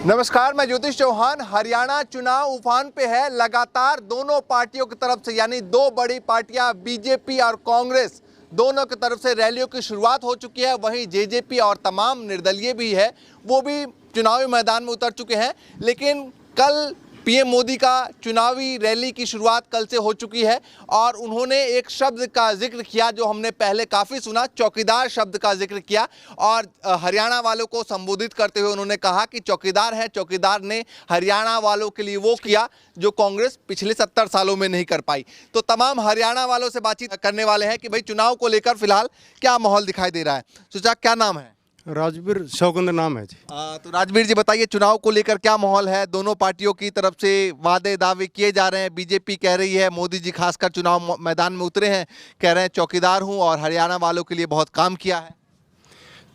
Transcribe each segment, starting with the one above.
नमस्कार, मैं ज्योतिष चौहान। हरियाणा चुनाव उफान पे है। लगातार दोनों पार्टियों की तरफ से, यानी दो बड़ी पार्टियां बीजेपी और कांग्रेस, दोनों की तरफ से रैलियों की शुरुआत हो चुकी है। वहीं जेजेपी और तमाम निर्दलीय भी है, वो भी चुनावी मैदान में उतर चुके हैं। लेकिन कल पीएम मोदी का चुनावी रैली की शुरुआत कल से हो चुकी है और उन्होंने एक शब्द का जिक्र किया जो हमने पहले काफ़ी सुना, चौकीदार शब्द का जिक्र किया। और हरियाणा वालों को संबोधित करते हुए उन्होंने कहा कि चौकीदार है, चौकीदार ने हरियाणा वालों के लिए वो किया जो कांग्रेस पिछले 70 सालों में नहीं कर पाई। तो तमाम हरियाणा वालों से बातचीत करने वाले हैं कि भाई चुनाव को लेकर फिलहाल क्या माहौल दिखाई दे रहा है। सुचा, क्या नाम है? राजवीर शौकंद नाम है जी। तो राजवीर जी बताइए, चुनाव को लेकर क्या माहौल है? दोनों पार्टियों की तरफ से वादे दावे किए जा रहे हैं। बीजेपी कह रही है, मोदी जी खासकर चुनाव मैदान में उतरे हैं, कह रहे हैं चौकीदार हूं और हरियाणा वालों के लिए बहुत काम किया है।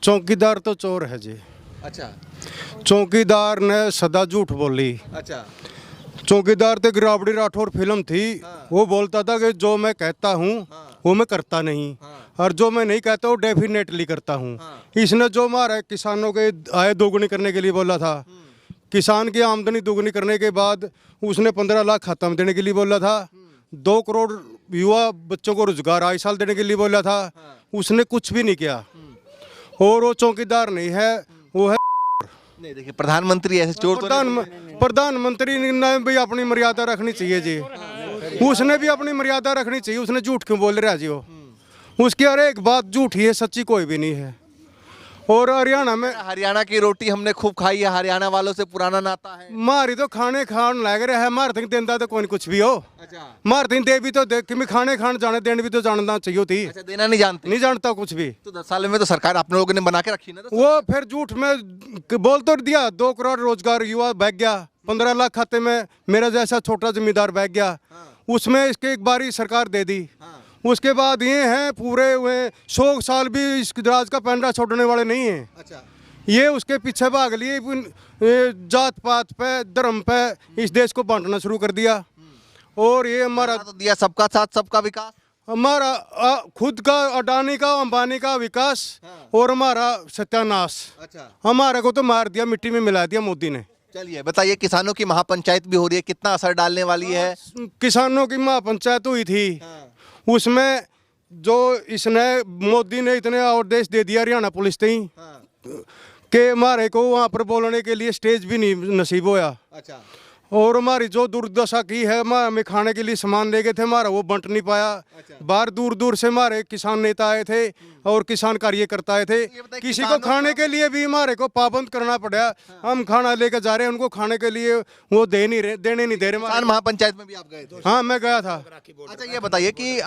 चौकीदार तो चोर है जी। अच्छा चौकीदार ने सदा झूठ बोली। अच्छा। चौकीदार तो गिरावड़ी राठौर फिल्म थी। हाँ। वो बोलता था कि जो मैं कहता हूँ वो मैं करता नहीं, और जो मैं नहीं कहता वो डेफिनेटली करता हूँ। इसने जो हमारे किसानों के आय दोगुनी करने के लिए बोला था, किसान की आमदनी दोगुनी करने के बाद उसने 15 लाख खाता में देने के लिए बोला था, 2 करोड़ युवा बच्चों को रोजगार आए साल देने के लिए बोला था, उसने कुछ भी नहीं किया। और वो चौकीदार नहीं है, वो है नहीं। देखिए, प्रधानमंत्री ऐसे चोर तो प्रधानमंत्री ने भी अपनी मर्यादा रखनी चाहिए जी। उसने भी अपनी मर्यादा रखनी चाहिए। उसने झूठ क्यों बोल रहा है जी? वो उसकी हर एक बात झूठी है, सच्ची कोई भी नहीं है। और हरियाणा की रोटी हमने खूब खाई है, हरियाणा वालों से पुराना नाता है। मारी तो खाने खान लग रहा है, मार तक देंदा तो कोई कुछ भी हो। अच्छा। मार तक दे भी तो देख कि खाने खान जाने देने भी तो जानना चाहिए थी। अच्छा, देना नहीं जानता कुछ भी। तो 10 साल में तो सरकार आप लोगों ने बना के रखी ना। तो वो फिर झूठ में बोल तो दिया, 2 करोड़ रोजगार युवा बह गया, 15 लाख खाते में मेरा जैसा छोटा जमींदार बह गया। उसमें इसके एक बारी सरकार दे दी। उसके बाद ये हैं पूरे 100 साल भी इस राज का पैंडा छोड़ने वाले नहीं हैं। अच्छा। ये उसके पीछे भाग लिए, जात पात पे धर्म पे इस देश को बांटना शुरू कर दिया। और ये हमारा तो दिया सबका साथ सबका विकास, हमारा खुद का अडानी का अंबानी का विकास। और हमारा सत्यानाश। अच्छा। हमारे को तो मार दिया, मिट्टी में मिला दिया मोदी ने। चलिए बताइए, किसानों की महापंचायत भी हो रही है, कितना असर डालने वाली है? किसानों की महापंचायत हुई थी। उसमें जो इसने मोदी ने इतने आदेश दे दिया हरियाणा पुलिस ने कि हमारे को वहाँ पर बोलने के लिए स्टेज भी नहीं नसीब होया। अच्छा। और हमारी जो दुर्दशा की है, हमें खाने के लिए सामान ले गए थे, हमारा वो बंट नहीं पाया। अच्छा। बाहर दूर दूर से हमारे किसान नेता आए थे और किसान कार्यकर्ता आए थे। किसी को खाने के लिए भी हमारे को पाबंद करना पड़ा। हम खाना लेकर जा रहे हैं, उनको खाने के लिए वो देने नहीं दे रहे। महापंचायत में भी आप गए थे? हाँ, मैं गया था। अच्छा, ये बताइए कि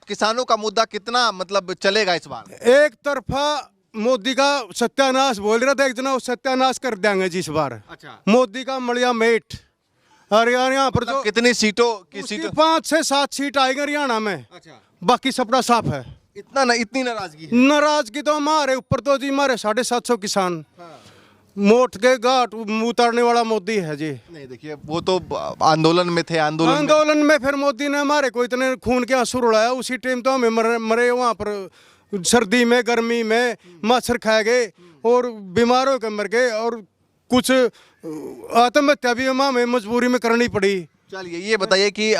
किसानों का मुद्दा कितना मतलब चलेगा इस बार? एक तरफा मोदी का सत्यानाश बोल रहा था, एक जना सत्यानाश कर देंगे जी इस बार। अच्छा। मोदी का मलिया मेट हरियाणा पर जो कितनी सीटों की 5 से 7 सीट आएगी हरियाणा में। अच्छा। बाकी सबका साफ है। इतनी नाराजगी तो हमारे ऊपर तो जी, हमारे 750 किसान। हाँ। मोट के घाट उतारने वाला मोदी है जी। नहीं, देखिए वो तो आंदोलन में थे। आंदोलन में फिर मोदी ने हमारे को इतने खून के आंसू रुलाया। उसी टाइम तो हमें मरे वहाँ पर सर्दी में गर्मी में मच्छर खा गए और बीमार होकर मर गए, और कुछ आत्महत्या भी हमें मजबूरी में करनी पड़ी। चलिए ये बताइए कि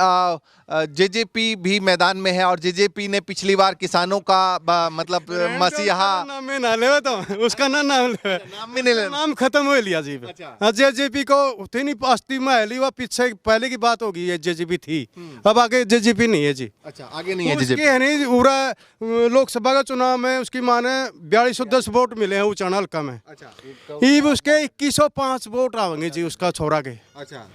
जेजेपी भी मैदान में है और जेजेपी ने पिछली बार किसानों का मतलब मसीहा नाम में ना ले तो उसका नाम भी नहीं ले, नाम खत्म हो लिया जी। अच्छा। जेजेपी को थी नहीं पास्ती में, वो पीछे पहले की बात होगी। ये जेजेपी थी, अब आगे जेजेपी नहीं है जी। अच्छा, आगे नहीं है जेजेपी। है नहीं, पूरा लोकसभा का चुनाव में उसकी माने 4210 वोट मिले हैं ऊंचाना हल्का में। अच्छा। उसके 2105 वोट आवेंगे जी उसका छोरा के। अच्छा।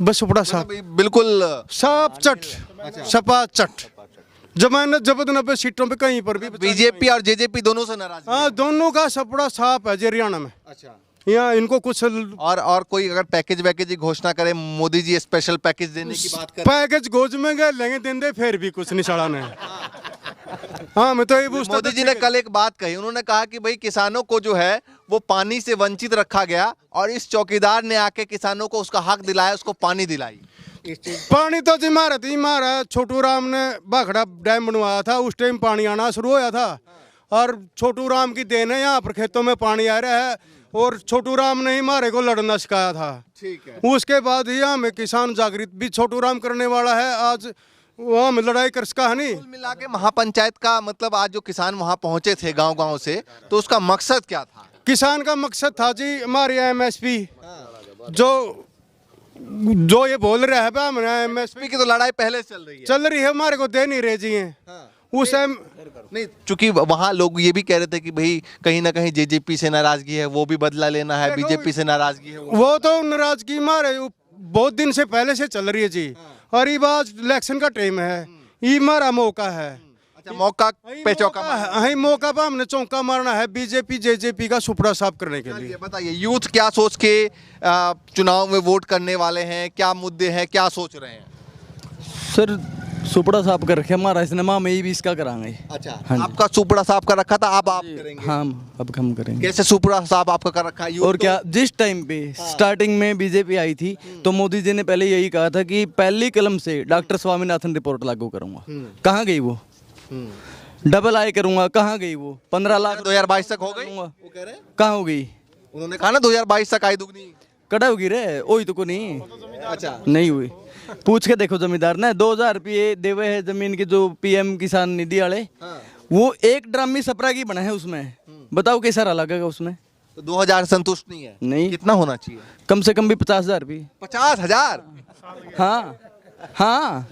बस बड़ा साफ, बिल्कुल साफ चट। अच्छा। सपा चट। जमानत जब्त 90 सीटों पे कहीं पर भी बीजेपी और जेजेपी दोनों से नाराज। हाँ, दोनों का सपड़ा साफ है हरियाणा में। अच्छा। यहाँ इनको कुछ और कोई अगर पैकेज वैकेज की घोषणा करे, मोदी जी स्पेशल पैकेज देने की बात करें, पैकेज घोष में गए लेंगे देंदे फिर भी कुछ नहीं सड़ा ने। हाँ, मैं तो ये पूछता, मोदी जी ने कल एक बात कही। उन्होंने कहा कि भाई किसानों को जो है वो पानी से वंचित रखा गया और इस चौकीदार ने आके किसानों को उसका हक दिलाया, उसको पानी दिलाई। पानी तो जी मारा छोटू राम ने भाखड़ा डैम बनवाया था, उस टाइम पानी आना शुरू होया था। और छोटू राम की देन है, यहाँ पर खेतों में पानी आ रहा है। और छोटू राम ने ही हमारे को लड़ना सिखाया था। ठीक है। उसके बाद ही हमें किसान जागृत भी छोटू राम करने वाला है। आज वहाँ में लड़ाई कर सका है नहीं। कुल मिला के महापंचायत का मतलब आज जो किसान वहां पहुंचे थे गांव-गांव से, तो उसका मकसद क्या था? किसान का मकसद था जी हमारी एमएसपी जो ये बोल रहा है बा हमने एमएसपी की तो लड़ाई पहले से चल रही है, हमारे को दे नहीं रहे जी हैं। उस टाइम नहीं, चूंकि वहां लोग ये भी कह रहे थे कि भाई कहीं ना कहीं जेजेपी से नाराजगी है, वो भी बदला लेना है, बीजेपी से नाराजगी है। वो तो नाराजगी हमारे बहुत दिन से पहले से चल रही है जी। और ये बात इलेक्शन का टाइम है, ये हमारा मौका है। अच्छा, मौका पे चौका है, मौका पे हमने चौका मारना है बीजेपी जेजेपी का सुपड़ा साफ करने के लिए। बताइए, यूथ क्या सोच के चुनाव में वोट करने वाले हैं, क्या मुद्दे हैं, क्या सोच रहे हैं? सर सुपड़ा साफ कर रखे हमारा सिनेमा में ही भी इसका कराएंगे। अच्छा, हाँ जी। आपका सुपड़ा साफ कर रखा था, अब आप करेंगे? हाँ अब हम करेंगे। कैसे सुपड़ा साफ आपका कर रखा है? और क्या, जिस टाइम पे स्टार्टिंग में बीजेपी आई थी तो मोदी जी ने पहले यही कहा था कि पहली कलम से डॉक्टर स्वामीनाथन रिपोर्ट लागू करूंगा। कहाँ गई वो? डबल आई करूंगा, कहाँ गई वो? 15 लाख 2022 तक हो गई, करूंगा। वो कह रहे हैं। कहाँ हो गई? उन्होंने कहा ना 2022 तक आई दुगनी। कड़ा होगी रे, ओही तो को नहीं। अच्छा, नहीं हुई, पूछ के देखो जमींदार ने 2000 रुपये देवे है जमीन की, जो पीएम किसान निधि वाले। वो एक ड्रामी सपरा की बना है उसमें, बताओ कैसा लगेगा उसमें? तो 2000 संतुष्ट नहीं है? नहीं, कितना होना चाहिए? कम से कम भी 50,000 रुपये। 50,000? हाँ हाँ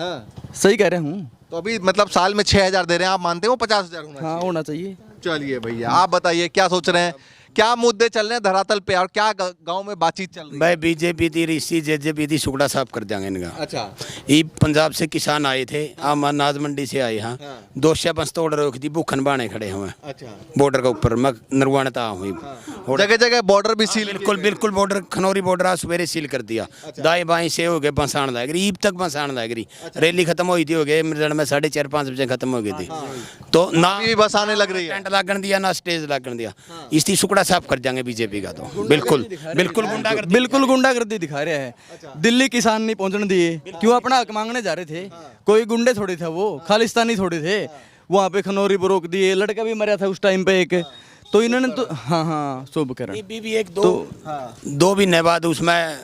सही कह रहे हूँ। तो अभी मतलब साल में 6,000 दे रहे हैं, आप मानते हो 50,000 होना हाँ होना चाहिए। चलिए भैया, आप बताइए क्या सोच रहे हैं, क्या मुद्दे चल रहे हैं धरातल पे और क्या गांव में बातचीत चल रही है? भाई बीजेपी थी, ऋषि जेजेपी थी, सुगड़ा साफ कर देंगे इनका। अच्छा, ये पंजाब से किसान आए थे, आम अनाज मंडी से आए। हाँ, 200 बस तोड़ रोक दी, भूखन बाणे खड़े हुए अच्छा, बॉर्डर के ऊपर। मैं नरवाणता हुई, जगह जगह बॉर्डर भी सील। बिल्कुल बिल्कुल बॉर्डर, खनौरी बॉर्डर आज सवेरे सील कर दिया। दाएं बाएं से हो गए बंसाण लागरी, ईब तक बंसाण लागरी। रैली खत्म हुई थी, हो गए मिर्जन में 4:30-5 बजे खत्म हो गई थी। तो ना बस आने लग रही है, टेंट लागन दिया ना स्टेज लागन दिया। इसकी सुकड़ा साफ कर जाएंगे बीजेपी का। तो बिल्कुल बिल्कुल गुंडागर्दी दिखा रहे हैं। दिल्ली किसान नहीं पहुंचने दिए, क्यों? अपना हक मांगने जा रहे थे। कोई गुंडे थोड़े थे, वो खालिस्तानी थोड़े थे। वहाँ पे खनौरी पर रोक दिए, लड़का भी मरा था उस टाइम पे एक। तो इन्होंने तो हाँ शुभ करा। भी एक दो महीने बाद उसमें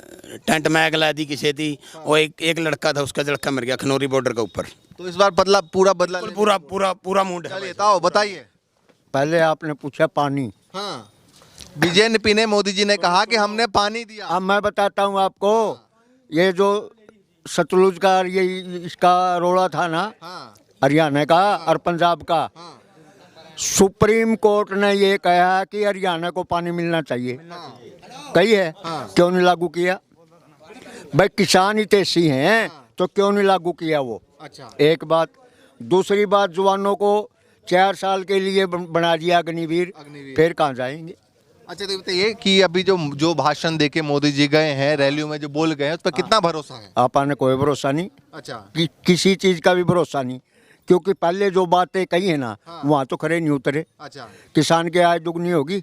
टेंट में आग ला दी किसी थी, और एक लड़का था, उसका लड़का मर गया खनौरी बॉर्डर के ऊपर। तो इस बार बदला पूरा बदला पूरा पूरा पूरा मूड है। चलिए ताओ बताइए। पहले आपने पूछा पानी। हाँ, बीजेपी ने, मोदी जी ने कहा कि हमने पानी दिया। अब मैं बताता हूँ आपको, ये जो सतलुज का ये इसका रोड़ा था ना, हरियाणा का और पंजाब का, सुप्रीम कोर्ट ने ये कहा कि हरियाणा को पानी मिलना चाहिए। कही है, क्यों नहीं लागू किया? भाई किसान ही तेजी हैं, तो क्यों नहीं लागू किया वो? अच्छा, एक बात। दूसरी बात, जवानों को 4 साल के लिए बना दिया अग्निवीर, फिर कहाँ जाएंगे? अच्छा, तो बताइए कि अभी जो भाषण देके मोदी जी गए हैं, रैलियों में जो बोल गए हैं, उस पर कितना भरोसा है? आपने कोई भरोसा नहीं। अच्छा, किसी चीज का भी भरोसा नहीं, क्योंकि पहले जो बातें कही है ना, वहाँ तो खरे नहीं उतरे। अच्छा, किसान की आय दुगनी होगी,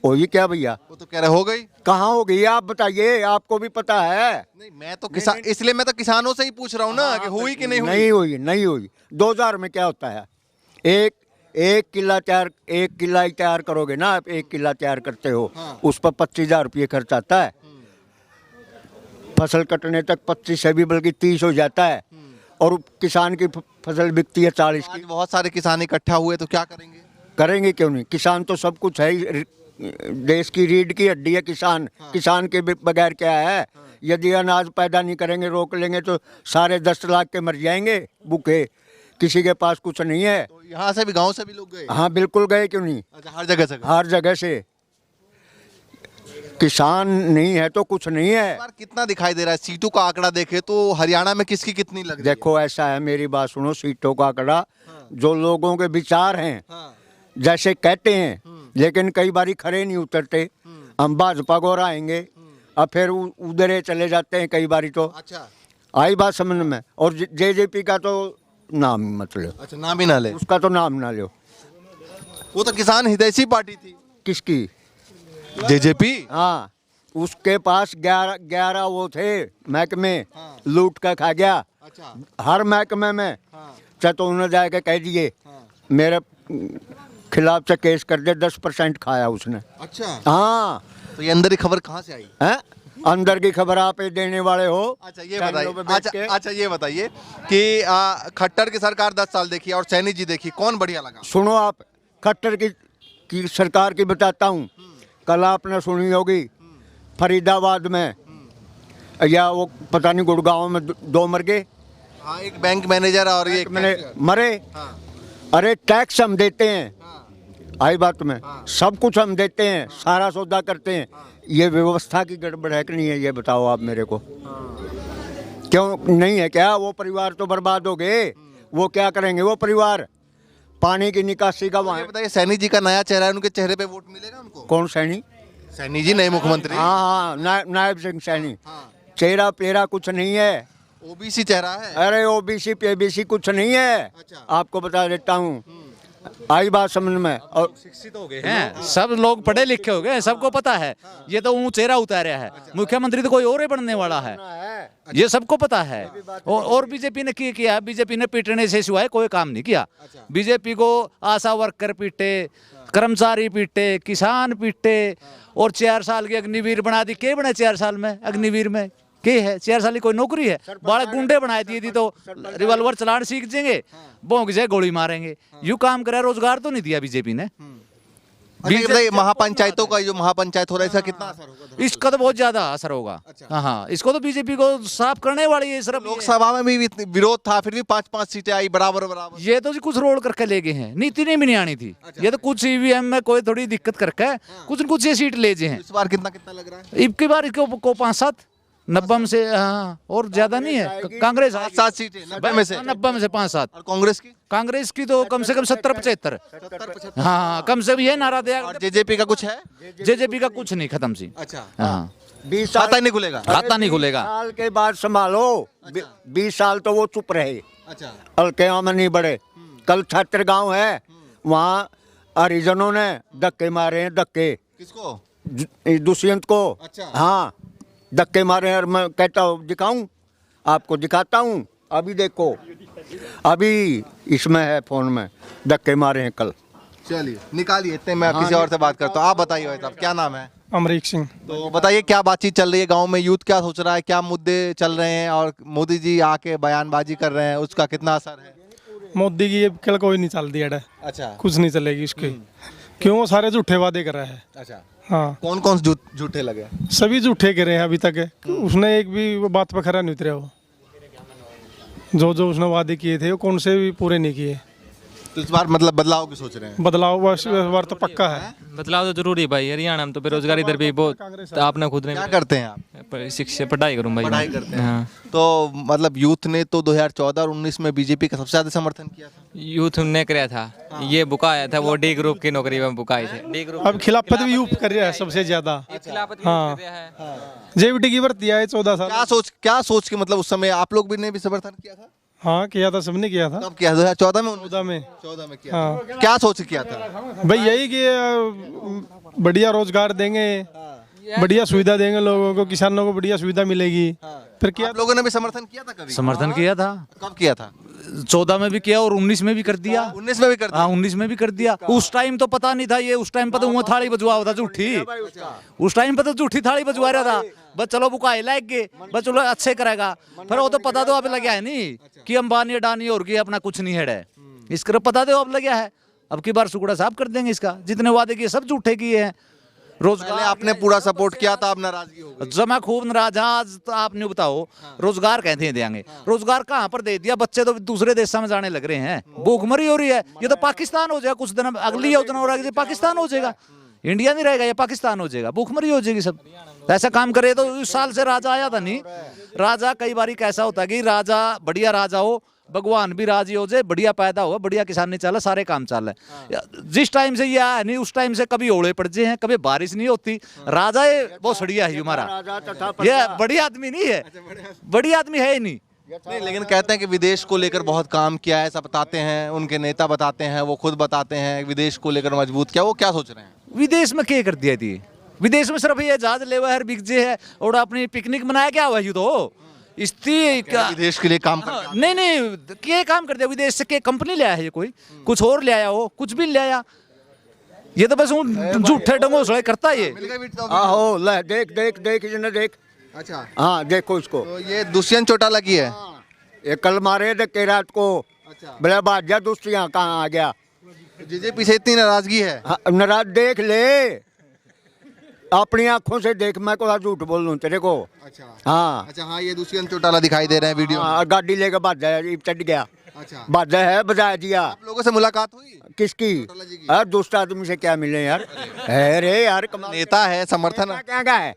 होगी क्या भैया? वो तो कह रहे हो गई। कहाँ हो गई? आप बताइए, आपको भी पता है। नहीं, मैं तो किसान, इसलिए मैं तो किसानों से ही पूछ रहा हूँ ना कि हुई कि नहीं हुई। नहीं हुई, नहीं हुई। 2000 में क्या होता है? एक किला ही तैयार करोगे ना आप, 1 किला तैयार करते हो, उस पर 25,000 रुपये खर्च आता है। फसल कटने तक 25 से भी बल्कि 30 हो जाता है, और किसान की फसल बिकती है 40 की। बहुत सारे किसान इकट्ठा हुए तो क्या करेंगे? करेंगे क्यों नहीं? किसान तो सब कुछ है ही, देश की रीढ़ की हड्डी है किसान। किसान के बगैर क्या है? यदि अनाज पैदा नहीं करेंगे, रोक लेंगे, तो सारे 10 लाख के मर जाएंगे भूखे। किसी के पास कुछ नहीं है। तो यहाँ से भी, गांव से भी लोग गए? हाँ बिल्कुल गए, क्यों नहीं? अच्छा, हर जगह से गए? हर जगह से। किसान नहीं है तो कुछ नहीं है। इस बार कितना दिखाई दे रहा है? सीटों का आंकड़ा देखे तो हरियाणा में किसकी कितनी लग रही है? देखो ऐसा है, मेरी बात सुनो, सीटों का आंकड़ा जो लोगों के विचार हैं, जैसे कहते हैं, लेकिन कई बारी खरे नहीं उतरते। हम भाजपा को आएंगे, अब फिर उधर चले जाते हैं कई बारी। तो अच्छा, आई बात समझ में। और जेजेपी का तो नाम ही मत लो। अच्छा, नाम ही ना ले। उसका तो नाम ना लो। वो तो किसान हितैषी पार्टी थी। किसकी? जेजेपी। हाँ, उसके पास 11 वो थे महकमे, लूट कर खा गया। अच्छा, हर महकमे में। तो उन्होंने जाके कह दिए मेरे खिलाफ से केस कर दे, 10% खाया उसने। अच्छा, हाँ, तो ये अंदर की खबर कहाँ से आई? हैं? अंदर की खबर आप ही देने वाले हो। अच्छा ये चैनलों पे बताइए, बैठ के। अच्छा ये बताइए कि खट्टर की सरकार 10 साल देखी और सैनी जी देखी, कौन बढ़िया लगा? सुनो आप, खट्टर की सरकार की बताता हूँ। कल आपने सुनी होगी फरीदाबाद में, या वो पता नहीं गुड़गांव में दो मर गए। हाँ, एक बैंक मैनेजर और ये मैंने मरे। अरे टैक्स हम देते हैं, आई बात में, सब कुछ हम देते हैं, सारा सौदा करते हैं। ये व्यवस्था की गड़बड़ है कि नहीं है, ये बताओ आप मेरे को। क्यों नहीं है क्या? वो परिवार तो बर्बाद हो गए। वो क्या करेंगे वो परिवार? पानी की निकासी का ये वहाँ। बताइए, सैनी जी का नया चेहरा है, उनके चेहरे पे वोट मिलेगा उनको? कौन सैनी? सैनी जी नए मुख्यमंत्री। हाँ हाँ, नायब सिंह सैनी। चेहरा पेरा कुछ नहीं है। ओबीसी चेहरा है। अरे ओबीसी पीबीसी कुछ नहीं है। अच्छा। आपको बता देता हूँ, आई बात समझ में। और शिक्षित हो गए हैं, सब लोग पढ़े लिखे हो गए, सबको पता है। ये तो चेहरा उतारा है, मुख्यमंत्री तो कोई और ही बनने वाला है, ये सबको पता है। और बीजेपी ने किया, बीजेपी ने पीटने से सिवाय कोई काम नहीं किया। बीजेपी को आशा वर्कर पीटे, कर्मचारी पीटे, किसान पीटे, और 4 साल की अग्निवीर बना दी। के बने 4 साल में अग्निवीर में? के है 4 साल की कोई नौकरी है? बड़ा गुंडे बनाए दिए थी, तो रिवॉल्वर चलाना सीख जाएंगे, भोंक जाए गोली मारेंगे। यूं काम करे, रोजगार तो नहीं दिया बीजेपी ने। अच्छा ये बताइए, महापंचायतों का जो महापंचायत हो रहा है, इसका कितना असर होगा? इसका तो बहुत ज्यादा असर होगा। हाँ, इसको तो बीजेपी को साफ करने वाली है सिर्फ। लोकसभा में भी विरोध था, फिर भी 5-5 सीटें आई बराबर बराबर। ये तो जी कुछ रोड करके ले गए हैं, नीति नहीं भी नहीं आनी थी। ये तो कुछ ईवीएम में कोई थोड़ी दिक्कत करके कुछ न कुछ ये सीट ले गए हैं। इस बार कितना कितना लग रहा है? इबकी बार को 5-7 90 में से, हाँ, और ज्यादा नहीं है। कांग्रेस 7 सीटें 90 में से। 90 में से 5-7। और कांग्रेस की तो कम से कम 70-75। हाँ, कम से कम ये नारा दिया। और जेजेपी का कुछ है? जेजेपी का कुछ नहीं, खत्म सी। अच्छा, हाँ, 20 साल खाता नहीं खुलेगा। खाता नहीं खुलेगा। साल के बाद संभालो। 20 साल तो वो चुप रहे, अच्छा, हल्के में नहीं बढ़े। कल छात्र गांव है, वहाँ हरिजनों ने धक्के मारे हैं, धक्के। किसको? दुष्यंत को। अच्छा। हाँ, धक्के मारे हैं। और मैं कहता हूँ दिखाऊं, आपको दिखाता हूँ। अभी देखो, अभी इसमें है फोन में, धक्के मारे हैं कल। चलिए निकालिए, इतने मैं किसी और से बात करता हूँ। आप बताइए भाई साहब, क्या नाम है? अमरीक सिंह। तो बताइए, क्या बातचीत चल रही है गांव में? यूथ क्या सोच रहा है, क्या मुद्दे चल रहे हैं, और मोदी जी आके बयानबाजी कर रहे हैं, उसका कितना असर है? मोदी की ये कल कोई नहीं चल दिया है, अच्छा, कुछ नहीं चलेगी उसके। क्यों? वो सारे झूठे वादे कर रहा है। अच्छा। हाँ, कौन कौन झूठे लगे? सभी झूठे करे हैं अभी तक। उसने एक भी वो बात पर खरा नहीं उतरा। वो जो उसने वादे किए थे वो कौन से भी पूरे नहीं किए। तो इस बार मतलब बदलाव की सोच रहे हैं? बदलाव इस बार तो पक्का है। बदलाव तो जरूरी है भाई। हरियाणा में तो बेरोजगारी दर भी बहुत, तो आपने खुद ने क्या करते हैं आप? शिक्षा पढ़ाई करूँ भाई। पढ़ाई करते हैं। हाँ। तो मतलब यूथ ने तो 2014 और 19 में बीजेपी का सबसे ज्यादा समर्थन किया था। यूथ ने कराया था, ये बुकाया था, वो डी ग्रुप की नौकरी में बुकाए थे। डी ग्रुप अब खिलाफत भी यूप कर रहा है सबसे ज्यादा। हाँ, जेवीटी की भर्ती आई 14 साल। क्या सोच के, मतलब उस समय आप लोग भी ने भी समर्थन किया था? हाँ, किया था, सबने किया था। कब किया? 2014 में? 14 में। किया। हाँ, क्या सोच के किया था? भाई यही कि बढ़िया रोजगार देंगे, बढ़िया सुविधा देंगे लोगों को, किसानों को बढ़िया सुविधा मिलेगी। फिर क्या आप लोगों ने भी समर्थन किया था कभी? समर्थन किया था, कब किया था? 14 में भी किया और 19 में भी कर दिया। 19 में भी कर दिया? हाँ, 19 में भी कर दिया। उस टाइम तो पता नहीं था ये, उस टाइम पर तो वो थाली बजवा था झूठी। उस टाइम पर तो झूठी थाली बजवा रहा था। बस चलो बुकाए लाग गए, बस चलो अच्छे करेगा। फिर वो तो पता तो अब लगा है नहीं कि अंबानी अडानी और की अपना कुछ नहीं है। इसका पता तो अब लगा है। अब की बार सुकड़ा साफ कर देंगे इसका। जितने वादे किए सब झूठे किए हैं। पहले आपने पूरा सपोर्ट किया था, अब नाराजगी हो गई। जमा खूब नाराज। आज तो आपने बताओ, रोजगार कहते हैं देंगे, रोजगार कहाँ पर दे दिया? बच्चे तो दूसरे देशों में जाने लग रहे हैं, भूखमरी हो रही है। ये तो पाकिस्तान हो जाएगा कुछ दिन, अगली योजना हो रहा है पाकिस्तान हो जाएगा। इंडिया नहीं रहेगा, ये पाकिस्तान हो जाएगा, भूखमरी हो जाएगी सब। ऐसा काम करे तो इस साल से राजा आया था नहीं। राजा कई बार कैसा होता है कि राजा बढ़िया राजा हो, भगवान भी राजी हो जाए, बढ़िया पैदा हो, बढ़िया किसान नहीं चला, सारे काम चल है। जिस टाइम से ये आया नहीं, उस टाइम से कभी ओले पड़ जाए हैं, कभी बारिश नहीं होती। राजा ये बहुत सड़िया है हमारा, ये बढ़िया आदमी नहीं है, बढ़िया आदमी है ही नहीं। नहीं, लेकिन कहते हैं कि विदेश को लेकर बहुत काम किया है, सब बताते हैं, उनके नेता बताते हैं, वो खुद बताते हैं विदेश को लेकर मजबूत किया। वो क्या सोच रहे हैं? विदेश में क्या कर दिया थी? विदेश में सिर्फ ये जहाज ले हुआ है, बिक जे है, और अपनी पिकनिक मनाया क्या हुआ? तो विदेश के लिए काम कर नहीं क्या काम कर दिया? विदेश से क्या कंपनी ले आया है? ये कोई कुछ और ले आया हो, कुछ भी ले आया। ये तो बस झूठे ढंगोसले करता है ये। आहो ले देख देख देख इन्हें देख। अच्छा, हाँ देखो इसको। तो ये दुष्यंत चौटाला की है। ये कल मारे थे के रात को। अच्छा, बोले बाजा दोस्त यहाँ कहाँ आ गया। बीजेपी से इतनी नाराजगी है। हाँ, नाराज देख ले अपनी आंखों से देख, मैं को झूठ बोल लूं तेरे को। अच्छा हाँ अच्छा, हाँ ये दुष्यंत चौटाला दिखाई दे रहे हैं वीडियो में। हाँ, गाड़ी लेकर बाजा चढ़ गया। अच्छा, बाजा है बजा दिया। आप लोगों से मुलाकात हुई? किसकी? चौटाला जी की। यार दोस्त आदमी से क्या मिले यार। है रे यार कमाल। नेता है, समर्थन है। क्या क्या है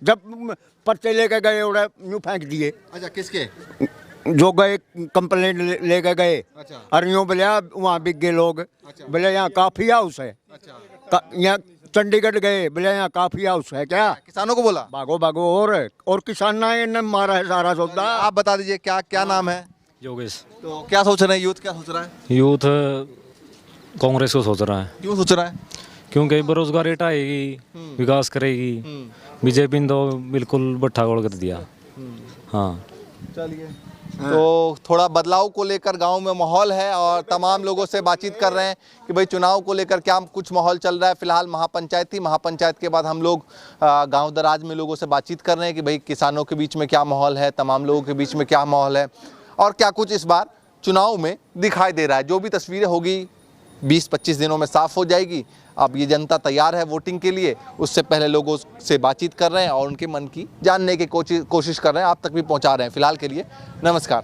जब पर्चे लेकर गए उड़ा यूं फेंक दिए। अच्छा, किसके? जो गए कंप्लेंट लेकर गए। अच्छा, और यूं बोले वहाँ बिक गए लोग। अच्छा। बोले यहाँ काफी हाउस है। अच्छा, यहाँ चंडीगढ़ गए बोले यहाँ काफी हाउस है क्या। किसानों को बोला? भागो भागो और किसान ने मारा है सारा सौदा। आप बता दीजिए क्या क्या नाम है? योगेश। तो क्या सोच रहे हैं, यूथ क्या सोच रहा है? यूथ कांग्रेस को सोच रहा है, क्यों सोच रहा है? क्योंकि बेरोजगारी हटाएगी, विकास करेगी। बीजेपी ने तो बिल्कुल बट्ठा गोल कर दिया। हाँ, चलिए, तो थोड़ा बदलाव को लेकर गांव में माहौल है और तमाम लोगों से बातचीत कर रहे हैं कि भाई चुनाव को लेकर क्या कुछ माहौल चल रहा है। फिलहाल महापंचायत थी, महापंचायत के बाद हम लोग गांव दराज में लोगों से बातचीत कर रहे हैं कि भाई किसानों के बीच में क्या माहौल है, तमाम लोगों के बीच में क्या माहौल है और क्या कुछ इस बार चुनाव में दिखाई दे रहा है। जो भी तस्वीरें होगी 20-25 दिनों में साफ हो जाएगी। अब ये जनता तैयार है वोटिंग के लिए, उससे पहले लोगों से बातचीत कर रहे हैं और उनके मन की जानने की कोशिश कर रहे हैं, आप तक भी पहुंचा रहे हैं। फिलहाल के लिए नमस्कार।